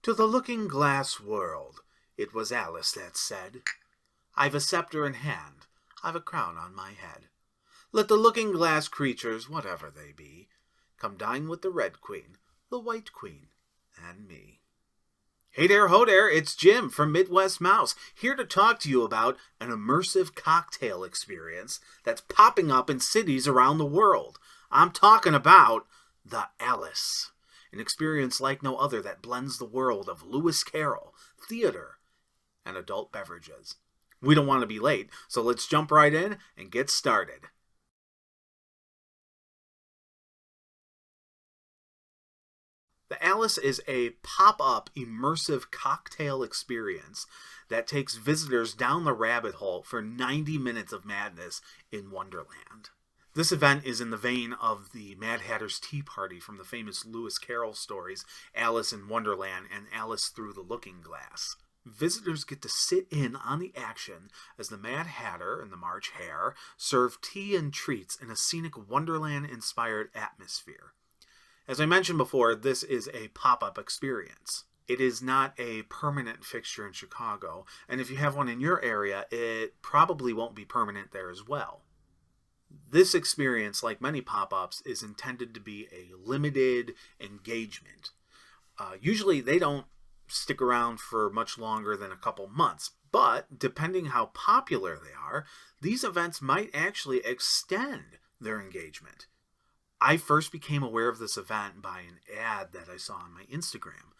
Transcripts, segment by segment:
To the looking-glass world, it was Alice that said, I've a scepter in hand, I've a crown on my head. Let the looking-glass creatures, whatever they be, come dine with the Red Queen, the White Queen, and me. Hey there, ho there, it's Jim from Midwest Mouse, here to talk to you about an immersive cocktail experience that's popping up in cities around the world. I'm talking about the Alice, an experience like no other that blends the world of Lewis Carroll, theater, and adult beverages. We don't want to be late, so let's jump right in and get started. The Alice is a pop-up immersive cocktail experience that takes visitors down the rabbit hole for 90 minutes of madness in Wonderland. This event is in the vein of the Mad Hatter's Tea Party from the famous Lewis Carroll stories Alice in Wonderland and Alice Through the Looking Glass. Visitors get to sit in on the action as the Mad Hatter and the March Hare serve tea and treats in a scenic Wonderland-inspired atmosphere. As I mentioned before, this is a pop-up experience. It is not a permanent fixture in Chicago, and if you have one in your area, it probably won't be permanent there as well. This experience, like many pop-ups, is intended to be a limited engagement. Usually they don't stick around for much longer than a couple months, but depending how popular they are, these events might actually extend their engagement. I first became aware of this event by an ad that I saw on my Instagram,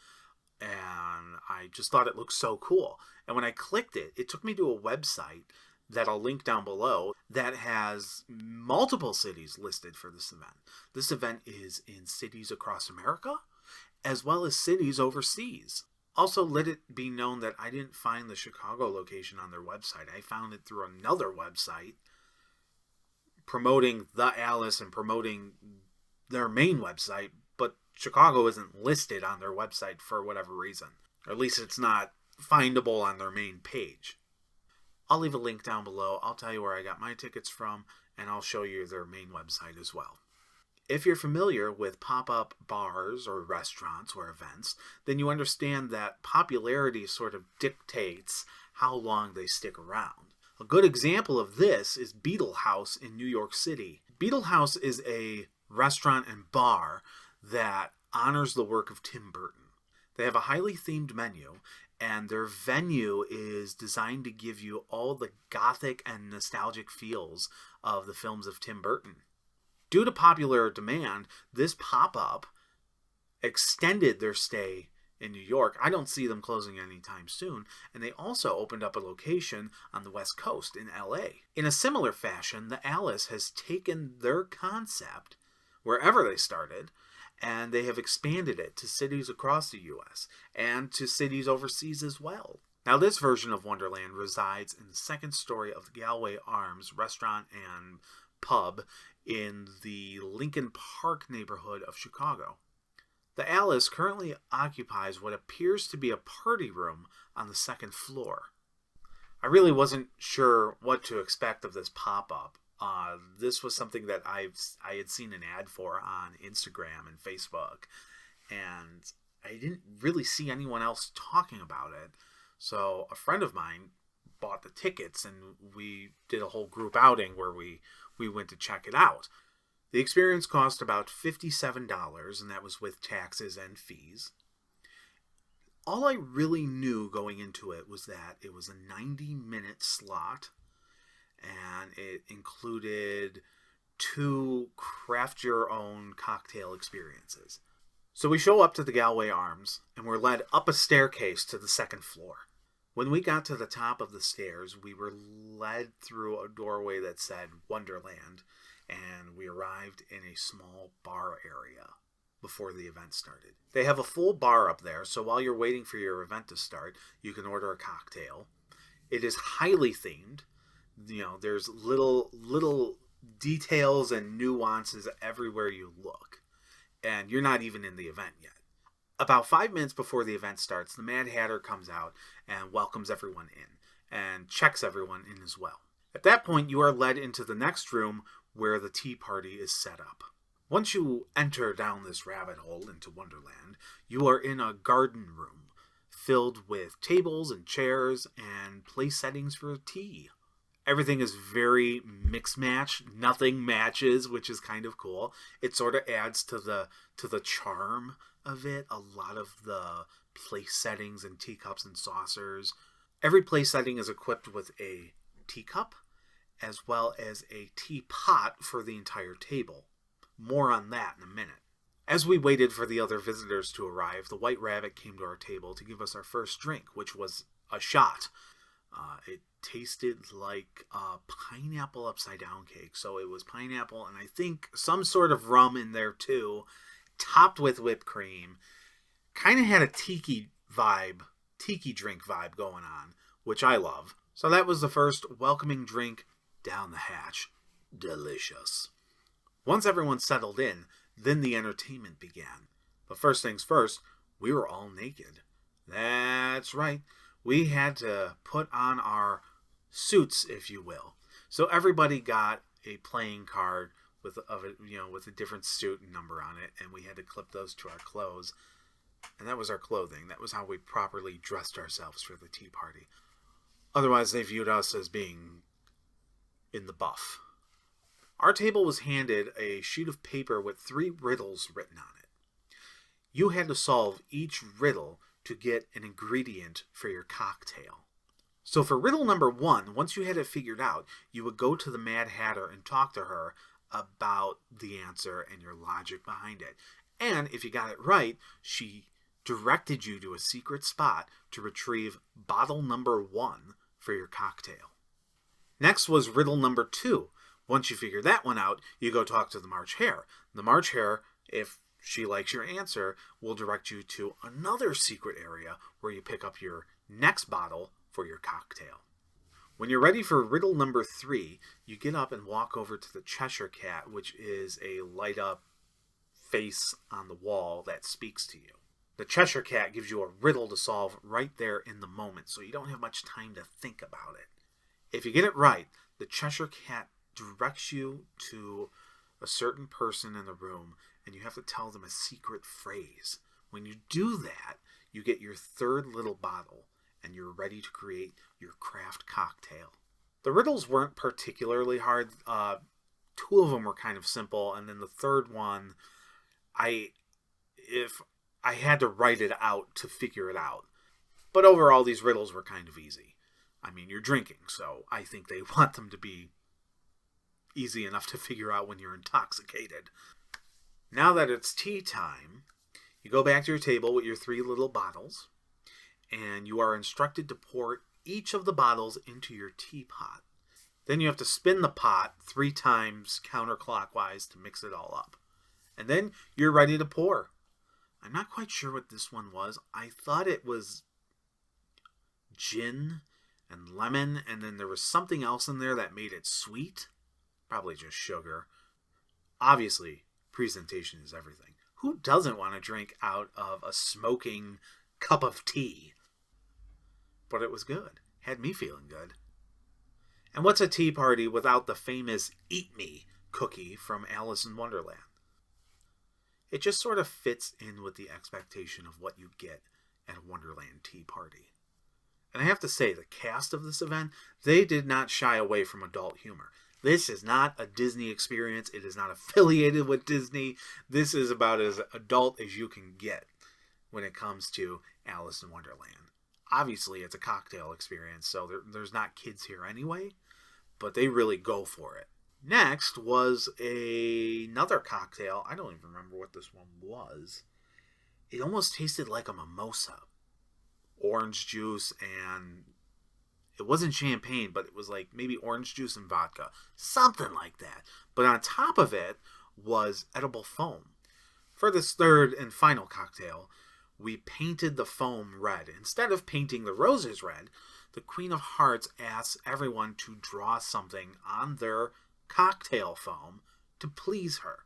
and I just thought it looked so cool. And when I clicked it, it took me to a website that I'll link down below that has multiple cities listed for this event. This event is in cities across America, as well as cities overseas. Also, let it be known that I didn't find the Chicago location on their website. I found it through another website promoting the Alice and promoting their main website, but Chicago isn't listed on their website for whatever reason. Or at least it's not findable on their main page. I'll leave a link down below. I'll tell you where I got my tickets from, and I'll show you their main website as well. If you're familiar with pop-up bars or restaurants or events, then you understand that popularity sort of dictates how long they stick around. A good example of this is Beetle House in New York City. Beetle House is a restaurant and bar that honors the work of Tim Burton. They have a highly themed menu, and their venue is designed to give you all the gothic and nostalgic feels of the films of Tim Burton. Due to popular demand, this pop-up extended their stay in New York. I don't see them closing anytime soon, and they also opened up a location on the West Coast in LA. In a similar fashion, the Alice has taken their concept, wherever they started, and they have expanded it to cities across the U.S. and to cities overseas as well. Now, this version of Wonderland resides in the second story of the Galway Arms restaurant and pub in the Lincoln Park neighborhood of Chicago. The Alice currently occupies what appears to be a party room on the second floor. I really wasn't sure what to expect of this pop-up. This was something that I had seen an ad for on Instagram and Facebook, and I didn't really see anyone else talking about it. So a friend of mine bought the tickets, and we did a whole group outing where we went to check it out. The experience cost about $57, and that was with taxes and fees. All I really knew going into it was that it was a 90-minute slot, and it included 2 craft-your-own cocktail experiences. So we show up to the Galway Arms, and we're led up a staircase to the second floor. When we got to the top of the stairs, we were led through a doorway that said Wonderland, and we arrived in a small bar area before the event started. They have a full bar up there, so while you're waiting for your event to start, you can order a cocktail. It is highly themed. You know, there's little details and nuances everywhere you look, and you're not even in the event yet. About 5 minutes before the event starts, the Mad Hatter comes out and welcomes everyone in, and checks everyone in as well. At that point, you are led into the next room where the tea party is set up. Once you enter down this rabbit hole into Wonderland, you are in a garden room filled with tables and chairs and place settings for tea. Everything is very mix-match. Nothing matches, which is kind of cool. It sort of adds to the charm of it. A lot of the place settings and teacups and saucers. Every place setting is equipped with a teacup as well as a teapot for the entire table. More on that in a minute. As we waited for the other visitors to arrive, the White Rabbit came to our table to give us our first drink, which was a shot. It tasted like a pineapple upside down cake. So it was pineapple and I think some sort of rum in there too, topped with whipped cream. Kind of had a tiki drink vibe going on, which I love. So that was the first welcoming drink down the hatch. Delicious. Once everyone settled in, then the entertainment began. But first things first, we were all naked. That's right. We had to put on our suits, if you will. So everybody got a playing card with a different suit and number on it, and we had to clip those to our clothes. And that was our clothing. That was how we properly dressed ourselves for the tea party. Otherwise, they viewed us as being in the buff. Our table was handed a sheet of paper with 3 riddles written on it. You had to solve each riddle to get an ingredient for your cocktail. So for riddle number 1, once you had it figured out, you would go to the Mad Hatter and talk to her about the answer and your logic behind it. And if you got it right, she directed you to a secret spot to retrieve bottle number 1 for your cocktail. Next was riddle number 2. Once you figure that one out, you go talk to the March Hare. The March Hare, if she likes your answer, will direct you to another secret area where you pick up your next bottle for your cocktail. When you're ready for riddle number 3, you get up and walk over to the Cheshire Cat, which is a light-up face on the wall that speaks to you. The Cheshire Cat gives you a riddle to solve right there in the moment, so you don't have much time to think about it. If you get it right, the Cheshire Cat directs you to a certain person in the room, and you have to tell them a secret phrase. When you do that, you get your 3rd little bottle, and you're ready to create your craft cocktail. The riddles weren't particularly hard. 2 of them were kind of simple, and then the 3rd one, if I had to write it out to figure it out. But overall, these riddles were kind of easy. I mean, you're drinking, so I think they want them to be easy enough to figure out when you're intoxicated. Now that it's tea time, you go back to your table with your 3 little bottles, and you are instructed to pour each of the bottles into your teapot. Then you have to spin the pot 3 times counterclockwise to mix it all up. And then you're ready to pour. I'm not quite sure what this one was. I thought it was gin and lemon, and then there was something else in there that made it sweet. Probably just sugar. Obviously, presentation is everything. Who doesn't want to drink out of a smoking cup of tea? But it was good. Had me feeling good. And what's a tea party without the famous Eat Me cookie from Alice in Wonderland? It just sort of fits in with the expectation of what you get at a Wonderland tea party. And I have to say, the cast of this event, they did not shy away from adult humor. This is not a Disney experience. It is not affiliated with Disney. This is about as adult as you can get when it comes to Alice in Wonderland. Obviously, it's a cocktail experience, so there's not kids here anyway, but they really go for it. Next was another cocktail. I don't even remember what this one was. It almost tasted like a mimosa. Orange juice and... it wasn't champagne, but it was like maybe orange juice and vodka. Something like that. But on top of it was edible foam. For this 3rd and final cocktail, we painted the foam red. Instead of painting the roses red, the Queen of Hearts asks everyone to draw something on their cocktail foam to please her.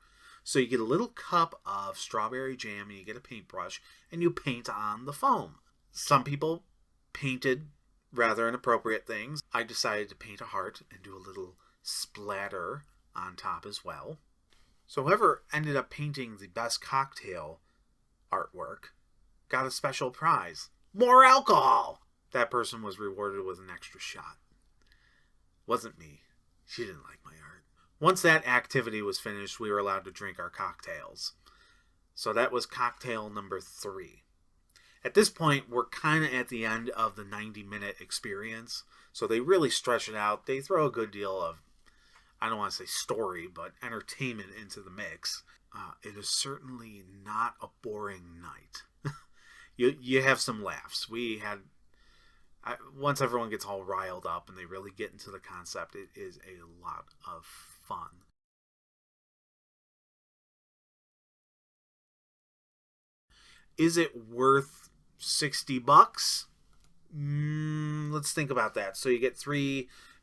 So you get a little cup of strawberry jam and you get a paintbrush and you paint on the foam. Some people painted rather inappropriate things. I decided to paint a heart and do a little splatter on top as well. So whoever ended up painting the best cocktail artwork got a special prize. More alcohol! That person was rewarded with an extra shot. Wasn't me. She didn't like my art. Once that activity was finished, we were allowed to drink our cocktails. So that was cocktail number 3. At this point, we're kind of at the end of the 90-minute experience. So they really stretch it out. They throw a good deal of, I don't want to say story, but entertainment into the mix. It is certainly not a boring night. You have some laughs. Once everyone gets all riled up and they really get into the concept, it is a lot of fun. Is it worth $60? Let's think about that. So you get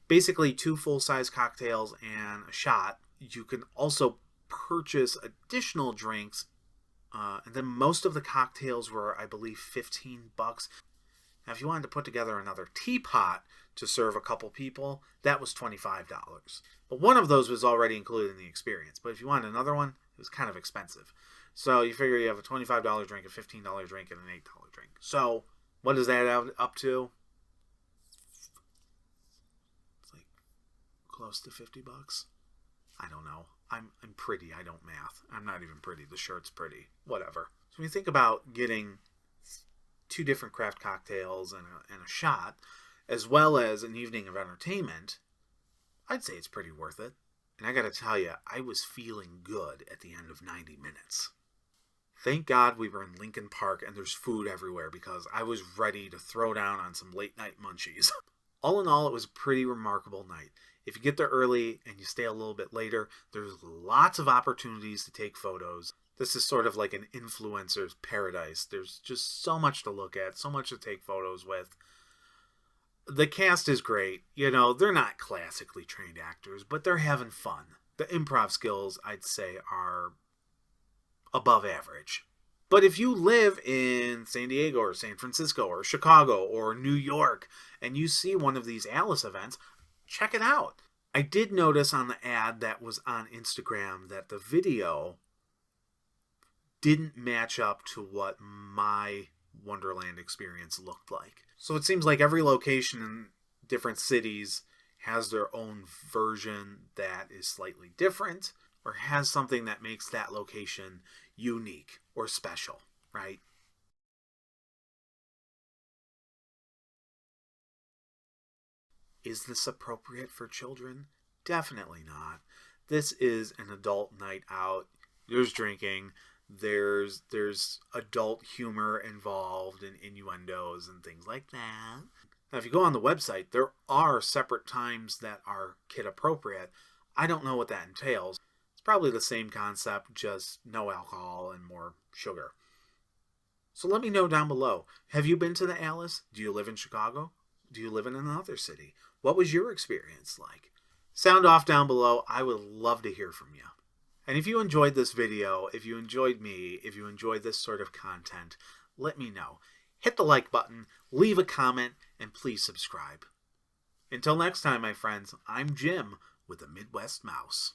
basically 2 full-size cocktails and a shot. You can also purchase additional drinks, and then most of the cocktails were, I believe, $15. Now, if you wanted to put together another teapot to serve a couple people, that was $25. But one of those was already included in the experience. But if you wanted another one, it was kind of expensive. So you figure you have a $25 drink, a $15 drink, and an $8 drink. So what does that add up to? It's like close to $50. I don't know. I'm pretty. I don't math. I'm not even pretty. The shirt's pretty. Whatever. So when you think about getting 2 different craft cocktails and a shot, as well as an evening of entertainment, I'd say it's pretty worth it. And I gotta tell you, I was feeling good at the end of 90 minutes. Thank God we were in Lincoln Park and there's food everywhere, because I was ready to throw down on some late night munchies. All in all, it was a pretty remarkable night. If you get there early and you stay a little bit later, there's lots of opportunities to take photos. This is sort of like an influencer's paradise. There's just so much to look at, so much to take photos with. The cast is great. You know, they're not classically trained actors, but they're having fun. The improv skills, I'd say, are above average. But if you live in San Diego or San Francisco or Chicago or New York and you see one of these Alice events, check it out. I did notice on the ad that was on Instagram that the video didn't match up to what my Wonderland experience looked like. So it seems like every location in different cities has their own version that is slightly different, or has something that makes that location unique or special, right? Is this appropriate for children? Definitely not. This is an adult night out. There's drinking. There's adult humor involved and innuendos and things like that. Now, if you go on the website, there are separate times that are kid appropriate. I don't know what that entails. It's probably the same concept, just no alcohol and more sugar. So let me know down below. Have you been to the Alice? Do you live in Chicago? Do you live in another city? What was your experience like? Sound off down below. I would love to hear from you. And if you enjoyed this video, if you enjoyed me, if you enjoyed this sort of content, let me know. Hit the like button, leave a comment, and please subscribe. Until next time, my friends, I'm Jim with the Midwest Mouse.